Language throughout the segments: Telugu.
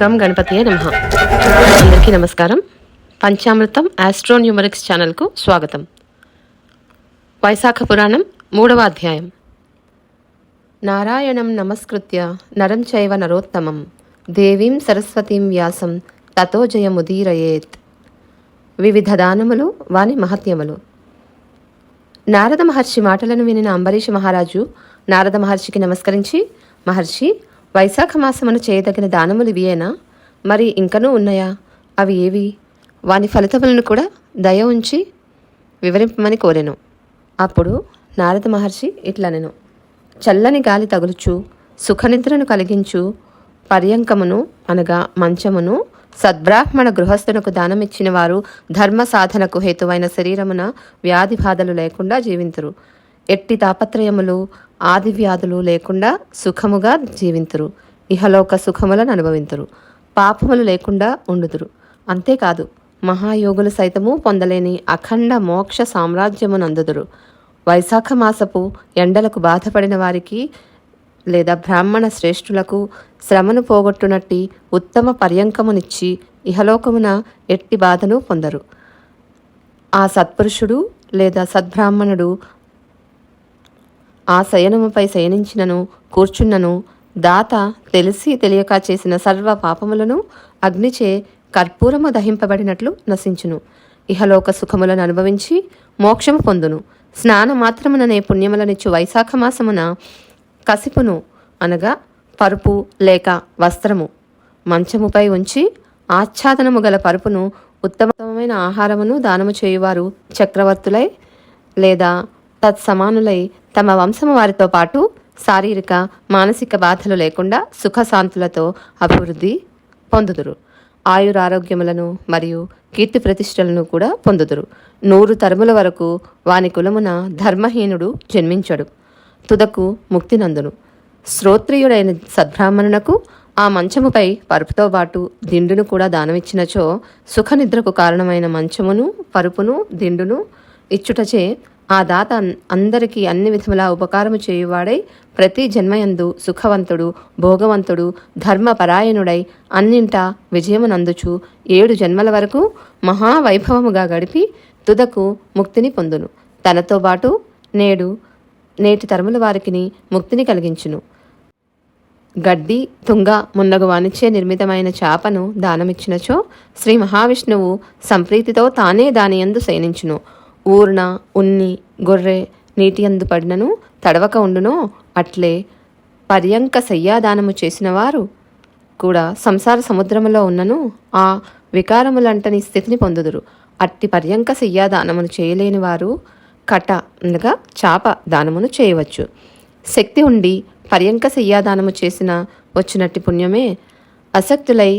గం గణపతియే నమః. అందరికీ నమస్కారం. పంచామృతం ఆస్ట్రోన్యూమరిక్స్ ఛానల్కు స్వాగతం. వైశాఖ పురాణం 3వ అధ్యాయం. నారాయణం నమస్కృత్య నరం చైవ నరోత్తమం దేవీం సరస్వతీం వ్యాసం తతో జయముదీరయేత్. వివిధ దానములు వాని మహత్యములు. నారద మహర్షి మాటలను వినిన అంబరీష మహారాజు నారద మహర్షికి నమస్కరించి, మహర్షి, వైశాఖ మాసమున చేయదగిన దానములు ఇవియేనా? మరి ఇంకనూ ఉన్నాయా? అవి ఏవి? వాని ఫలితములను కూడా దయ ఉంచి వివరింపమని కోరెను. అప్పుడు నారద మహర్షి ఇట్లనెను: చల్లని గాలి తగులుచు సుఖనిద్రను కలిగించు పర్యంకమును అనగా మంచమును సద్బ్రాహ్మణ గృహస్థునకు దానమిచ్చిన వారు ధర్మ సాధనకు హేతువైన శరీరమున వ్యాధి బాధలు లేకుండా జీవింతురు. ఎట్టి తాపత్రయములు ఆది వ్యాధులు లేకుండా సుఖముగా జీవింతురు. ఇహలోక సుఖములను అనుభవింతురు. పాపములు లేకుండా ఉండుదురు. అంతేకాదు, మహాయోగులు సైతము పొందలేని అఖండ మోక్ష సామ్రాజ్యమునందుదురు. వైశాఖ మాసపు ఎండలకు బాధపడిన వారికి లేదా బ్రాహ్మణ శ్రేష్ఠులకు శ్రమను పోగొట్టునట్టి ఉత్తమ పర్యంకమునిచ్చి ఇహలోకమున ఎట్టి బాధను పొందరు. ఆ సత్పురుషుడు లేదా సద్బ్రాహ్మణుడు ఆ శయనముపై శయనించినను కూర్చున్నను దాత తెలిసి తెలియక చేసిన సర్వ పాపములను అగ్నిచే కర్పూరము దహింపబడినట్లు నశించును. ఇహలోక సుఖములను అనుభవించి మోక్షము పొందును. స్నాన మాత్రముననే పుణ్యములనిచ్చు వైశాఖ మాసమున కసిపును అనగా పరుపు లేక వస్త్రము మంచముపై ఉంచి ఆచ్ఛాదనము గల పరుపును ఉత్తమమైన ఆహారమును దానము చేయువారు చక్రవర్తులై లేదా తత్సమానులై తమ వంశము వారితో పాటు శారీరక మానసిక బాధలు లేకుండా సుఖశాంతులతో అభివృద్ధి పొందుదురు. ఆయురారోగ్యములను మరియు కీర్తి ప్రతిష్టలను కూడా పొందుదురు. 100 తరముల వరకు వాని కులమున ధర్మహీనుడు జన్మించడు. తుదకు ముక్తినందును. శ్రోత్రియుడైన సద్బ్రాహ్మణునకు ఆ మంచముపై పరుపుతో పాటు దిండును కూడా దానమిచ్చినచో సుఖనిద్రకు కారణమైన మంచమును పరుపును దిండును ఇచ్చుటచే ఆ దాత అందరికీ అన్ని విధములా ఉపకారము చేయువాడై ప్రతి జన్మయందు సుఖవంతుడు భోగవంతుడు ధర్మపరాయణుడై అన్నింటా విజయమునందుచు 7 జన్మల వరకు మహావైభవముగా గడిపి తుదకు ముక్తిని పొందును. తనతో పాటు నేటి తరముల వారికిని ముక్తిని కలిగించును. గడ్డి తుంగ మున్నగు వానిచే నిర్మితమైన చాపను దానమిచ్చినచో శ్రీ మహావిష్ణువు సంప్రీతితో తానే దానియందు శయనించును. ఊర్ణ ఉన్ని గొర్రె నీటియందు పడినను తడవక ఉండునో అట్లే పర్యంక శయ్యాదానము చేసిన వారు కూడా సంసార సముద్రములో ఉన్నను ఆ వికారములంటని స్థితిని పొందుదురు. అట్టి పర్యంక శయ్యాదానమును చేయలేని వారు కట అనగా చాప దానమును చేయవచ్చు. శక్తి ఉండి పర్యంక శయ్యాదానము చేసిన వచ్చినట్టి పుణ్యమే అసక్తులై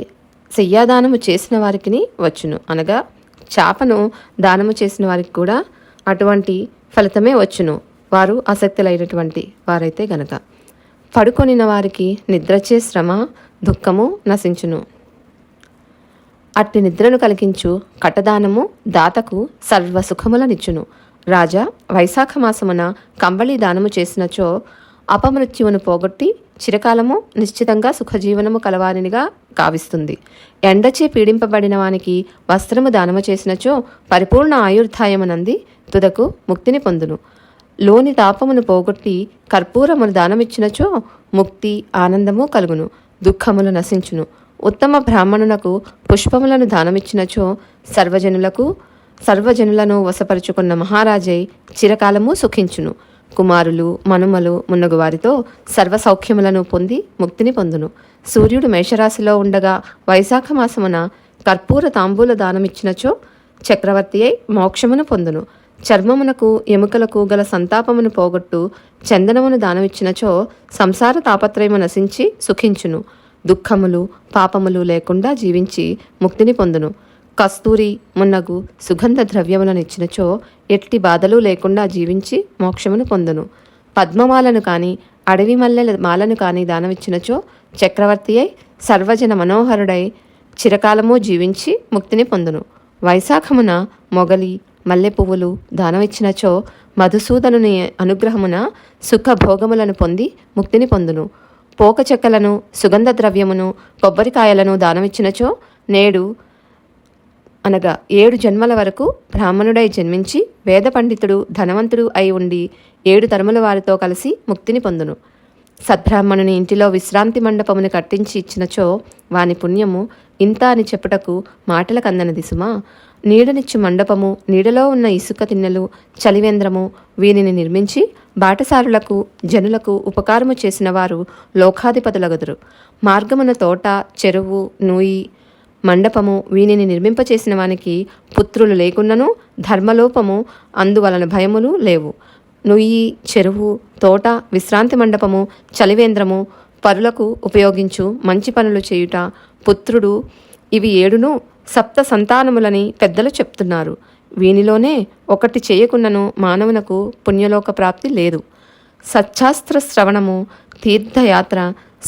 శయ్యాదానము చేసిన వారికి వచ్చును. అనగా చాపను దానము చేసిన వారికి కూడా అటువంటి ఫలితమే వచ్చును, వారు ఆసక్తులైనటువంటి వారైతే గనక. పడుకొనిన వారికి నిద్రచే శ్రమ దుఃఖము నశించును. అట్టి నిద్రను కలిగించు కటదానము దాతకు సర్వ సుఖములనిచ్చును. రాజా, వైశాఖ మాసమున కంబళి దానము చేసినచో అపమృత్యువును పోగొట్టి చిరకాలము నిశ్చితంగా సుఖజీవనము కలవారినిగా కావిస్తుంది. ఎండచే పీడింపబడిన వానికి వస్త్రము దానము చేసినచో పరిపూర్ణ ఆయుర్ధాయమునంది తుదకు ముక్తిని పొందును. లోని తాపమును పోగొట్టి కర్పూరమును దానమిచ్చినచో ముక్తి ఆనందము కలుగును, దుఃఖములు నశించును. ఉత్తమ బ్రాహ్మణునకు పుష్పములను దానమిచ్చినచో సర్వజనులను వశపరుచుకున్న మహారాజై చిరకాలము సుఖించును. కుమారులు మనుమలు మున్నగు వారితో సర్వ సౌఖ్యములను పొంది ముక్తిని పొందును. సూర్యుడు మేషరాశిలో ఉండగా వైశాఖ మాసమున కర్పూర తాంబూల దానమిచ్చినచో చక్రవర్తి అయి మోక్షమును పొందును. చర్మమునకు ఎముకలకు గల సంతాపమును పోగొట్టు చందనమును దానమిచ్చినచో సంసార తాపత్రయము నశించి సుఖించును. దుఃఖములు పాపములు లేకుండా జీవించి ముక్తిని పొందును. కస్తూరి మున్నగు సుగంధ ద్రవ్యములను ఇచ్చినచో ఎట్టి బాధలు లేకుండా జీవించి మోక్షమును పొందును. పద్మమాలను కాని అడవి మల్లెల మాలను కాని దానమిచ్చినచో చక్రవర్తి అయి సర్వజన మనోహరుడై చిరకాలము జీవించి ముక్తిని పొందును. వైశాఖమున మొగలి మల్లె పువ్వులు దానమిచ్చినచో మధుసూదనుని అనుగ్రహమున సుఖ భోగములను పొంది ముక్తిని పొందును. పోక చెక్కలను, సుగంధ ద్రవ్యమును, కొబ్బరికాయలను దానమిచ్చినచో నేడు అనగా 7 జన్మల వరకు బ్రాహ్మణుడై జన్మించి వేద పండితుడు ధనవంతుడు అయి ఉండి 7 తరముల వారితో కలిసి ముక్తిని పొందును. సద్బ్రాహ్మణుని ఇంటిలో విశ్రాంతి మండపమును కట్టించి ఇచ్చినచో వాని పుణ్యము ఇంత అని చెప్పుటకు మాటలకందనది సుమా. నీడనిచ్చు మండపము, నీడలో ఉన్న ఇసుక తిన్నెలు, చలివేంద్రము వీనిని నిర్మించి బాటసారులకు జనులకు ఉపకారము చేసిన వారు లోకాధిపతులగదురు. మార్గమున తోట, చెరువు, నూయి, మండపము వీనిని నిర్మింపచేసిన వానికి పుత్రులు లేకున్నను ధర్మలోపము అందువలన భయములు లేవు. నుయ్యి, చెరువు, తోట, విశ్రాంతి మండపము, చలివేంద్రము, పరులకు ఉపయోగించు మంచి పనులు చేయుట, పుత్రుడు ఇవి 7ను సప్త సంతానములని పెద్దలు చెప్తున్నారు. వీనిలోనే ఒకటి చేయకున్నను మానవునకు పుణ్యలోక ప్రాప్తి లేదు. సచ్చాస్త్ర శ్రవణము, తీర్థయాత్ర,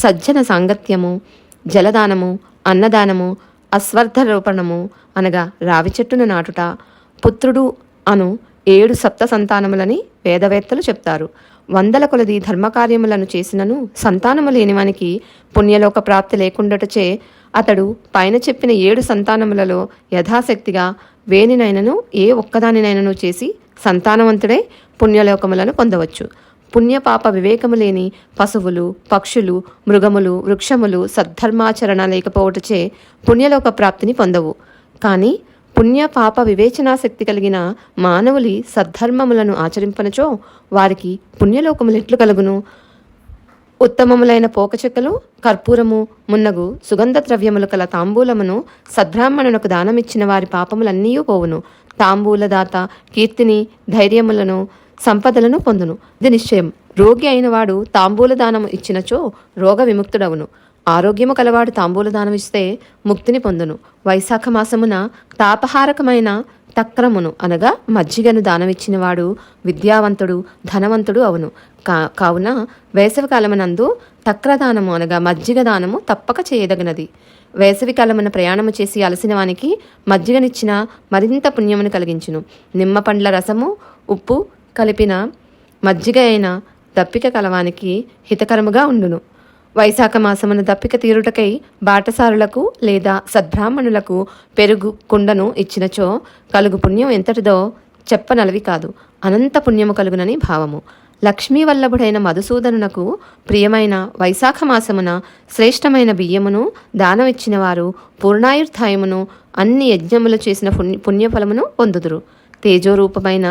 సజ్జన సాంగత్యము, జలదానము, అన్నదానము, అశ్వర్థరోపణము అనగా రావి చెట్టును నాటుట, పుత్రుడు అను 7 సప్త సంతానములని వేదవేత్తలు చెప్తారు. 100 కొలది ధర్మకార్యములను చేసినను సంతానము లేనివానికి పుణ్యలోక ప్రాప్తి లేకుండాటచే అతడు పైన చెప్పిన 7 సంతానములలో యథాశక్తిగా వేనినైనను ఏ ఒక్కదానినైనను చేసి సంతానవంతుడై పుణ్యలోకములను పొందవచ్చు. పుణ్యపాప వివేకము లేని పశువులు, పక్షులు, మృగములు, వృక్షములు సద్ధర్మాచరణ లేకపోవటచే పుణ్యలోక ప్రాప్తిని పొందవు. కానీ పుణ్య పాప వివేచనాశక్తి కలిగిన మానవులి సద్ధర్మములను ఆచరింపనచో వారికి పుణ్యలోకములు ఎట్లు కలుగును? ఉత్తమములైన పోకచెక్కలు, కర్పూరము మున్నగు సుగంధ ద్రవ్యములు కల తాంబూలమును సద్బ్రాహ్మణునకు దానమిచ్చిన వారి పాపములన్నీ పోవును. తాంబూలదాత కీర్తిని, ధైర్యములను, సంపదలను పొందును. ఇది నిశ్చయం. రోగి అయినవాడు తాంబూల దానము ఇచ్చినచో రోగ విముక్తుడవును. ఆరోగ్యము కలవాడు తాంబూల దానమిస్తే ముక్తిని పొందును. వైశాఖ మాసమున తాపహారకమైన తక్రమును అనగా మజ్జిగను దానమిచ్చినవాడు విద్యావంతుడు, ధనవంతుడు అవును. కావున వేసవికాలమునందు తక్రదానము అనగా మజ్జిగ దానము తప్పక చేయదగినది. వేసవికాలమున ప్రయాణము చేసి అలసిన వానికి మజ్జిగనిచ్చిన మరింత పుణ్యమును కలిగించును. నిమ్మ పండ్ల రసము, ఉప్పు కలిపిన మజ్జిగ అయిన దప్పిక కలవానికి హితకరముగా ఉండును. వైశాఖ మాసమున దప్పిక తీరుటకై బాటసారులకు లేదా సద్బ్రాహ్మణులకు పెరుగు కుండను ఇచ్చినచో కలుగు పుణ్యం ఎంతటిదో చెప్పనలవి కాదు. అనంత పుణ్యము కలుగునని భావము. లక్ష్మీ వల్లభుడైన మధుసూదనునకు ప్రియమైన వైశాఖ మాసమున శ్రేష్టమైన బియ్యమును దానమిచ్చిన వారు పూర్ణాయుర్ధాయమును అన్ని యజ్ఞములు చేసిన పుణ్యఫలమును పొందుదురు. తేజోరూపమైన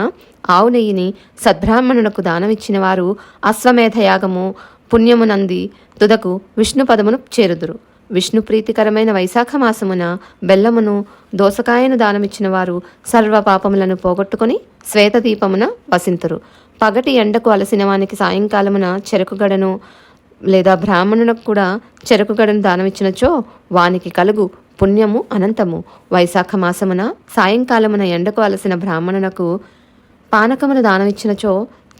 ఆవు నెయ్యిని సద్బ్రాహ్మణునకు దానమిచ్చిన వారు అశ్వమేధయాగము పుణ్యమునంది తుదకు విష్ణు పదమును చేరుదురు. విష్ణు ప్రీతికరమైన వైశాఖ మాసమున బెల్లమును, దోసకాయను దానమిచ్చిన వారు సర్వ పాపములను పోగొట్టుకొని శ్వేతదీపమున వసింతురు. పగటి ఎండకు అలసిన వానికి సాయంకాలమున చెరకుగడను లేదా బ్రాహ్మణునకు కూడా చెరకుగడను దానమిచ్చినచో వానికి కలుగు పుణ్యము అనంతము. వైశాఖ మాసమున సాయంకాలమున ఎండకు అలసిన బ్రాహ్మణునకు పానకమును దానమిచ్చినచో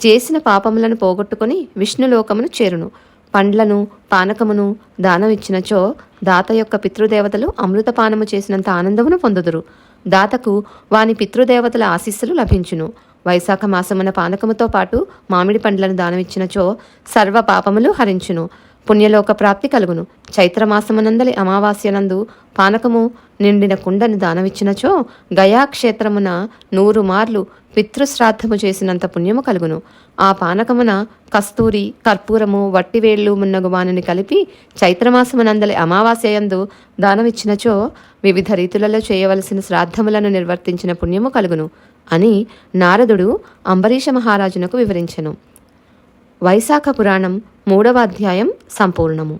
చేసిన పాపములను పోగొట్టుకొని విష్ణులోకమును చేరును. పండ్లను, పానకమును దానమిచ్చినచో దాత యొక్క పితృదేవతలు అమృతపానము చేసినంత ఆనందమును పొందుదురు. దాతకు వాని పితృదేవతల ఆశీస్సులు లభించును. వైశాఖ మాసమున పానకముతో పాటు మామిడి పండ్లను దానమిచ్చినచో సర్వ పాపములు హరించును. పుణ్యలోక ప్రాప్తి కలుగును. చైత్రమాసమునందలి అమావాస్యనందు పానకము నిండిన కుండను దానమిచ్చినచో గయాక్షేత్రమున 100 మార్లు పితృశ్రాద్ధము చేసినంత పుణ్యము కలుగును. ఆ పానకమున కస్తూరి, కర్పూరము, వట్టివేళ్లు మున్నగు వానిని కలిపి చైత్రమాసమునందలి అమావాస్యయందు దానమిచ్చినచో వివిధ రీతులలో చేయవలసిన శ్రాద్ధములను నిర్వర్తించిన పుణ్యము కలుగును అని నారదుడు అంబరీష మహారాజునకు వివరించెను. వైశాఖ పురాణం 3వ అధ్యాయం సంపూర్ణము.